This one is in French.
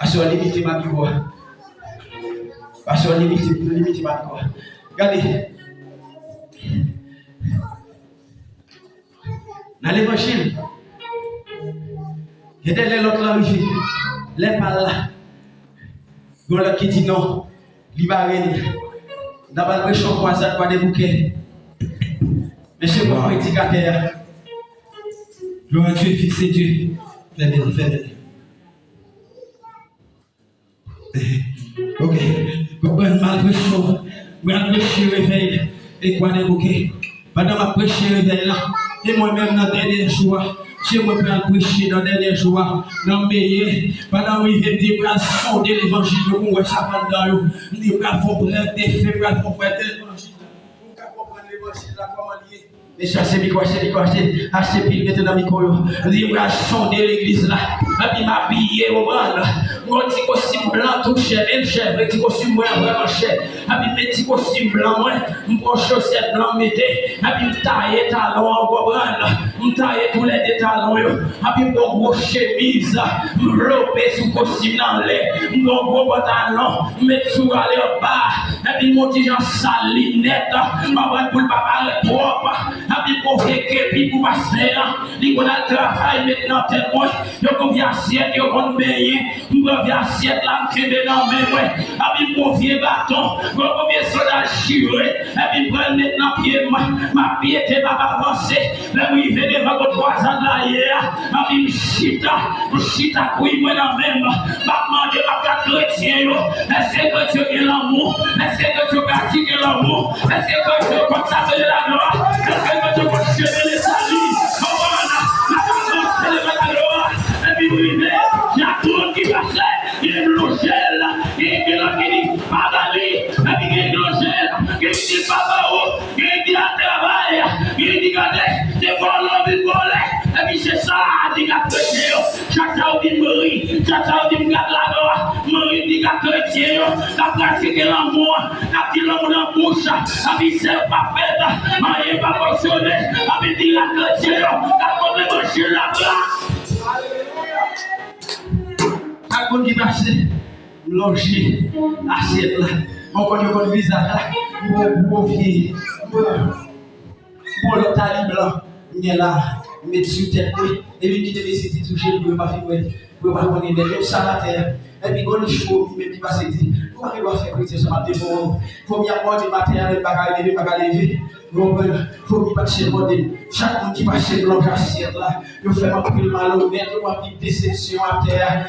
Pasteur limite ma micro. Pasteur limite ma micro. Regardez. Dans l'évangile, il y a des gens clarifiés. Les parles là. Il y a des gens qui disent non. Il va rien. D'abord, le champ croisade par des bouquets. Monsieur mon prédicateur. Gloire à Dieu, fils et Dieu. Fais-le. Ok. Malgré chaud, malgré chaud, réveil. Et quoi des bouquets. Pendant ma prêcher réveil là. Et moi-même dans le dernier jour, je me prends prêcher dans le dernier jour, dans le meilleur. Pendant que je vais dire, sonder l'évangile, je vais ça pendant vous. Je vais faire bref des faits, je vais faire l'évangile. Vous comprendre l'évangile là, comment lié. Et cherchez micro, achetez pile, mettez dans le micro. Je vais sonder l'église là. Et puis m'habiller au bras là. Mon petit costume blanc tout cher, même cher, petit costume blanc vraiment cher. Et puis mes petits costumes blancs, moi, mon chaussette blanc mettez. Et puis m'tailler talon en gros bras là. M'tailler tous les deux talons yo. Et puis mon gros chemise, m'lopé sous costume dans l'air. Mon gros pantalon, mettre sous aller en bas. Et puis mon petit Jean salinette, ma bonne pour le papa propre. Et puis pour faire képi pour passer là. Il va le travail maintenant tellement. Yo qu'on vient assiette, yo qu'on baigner. M'vient assiette là, m'kebe dans mes ouais. Et puis mon vieux bâton, qu'on vient soldat chiré. Et puis prendre maintenant pied ma piété va avancer. Là où il fait devant votre voisin de là hier. Et puis m'chita couille moi dans même. M'a demandé ma chrétien yo. Est-ce que tu as l'amour? Est-ce que tu pratiques l'amour? Est-ce que tu consacres la gloire? Est-ce que tu consacres les salis? Comment la parole célèbre la gloire? Et puis il y a tout le monde qui passe. Il y a le gel, il y a qui dit Pagali, et puis il y a le gel, il dit Papa, il dit à travail, il dit regardez, c'est pour l'homme voler. Et puis c'est ça, il dit à chrétien, chaque fois il dit mourir, chaque fois il dit garde la gloire, mourir dit à chrétien, la pratique l'amour, la dit l'amour dans la bouche, et puis c'est pas fait, mais il va fonctionner, et puis dit à chrétien, la bonne manger la gloire. À quoi qui passe, loger, assiette là, on connaît votre visage là, pour vieux, pour le tali blanc, il est là, mettre sur tête, et puis qui te décide de toucher pour ne pas finir, pour ne pas connaître des choses à la terre, et puis quand il chaud, il me passe dit, comment il doit faire chrétien ce matin pour faut bien avoir du matériel, pas lever, faut bien passer le modèle, chaque monde qui passe dans l'assiette là, il fait un peu de malhonnête, il fait une déception à terre.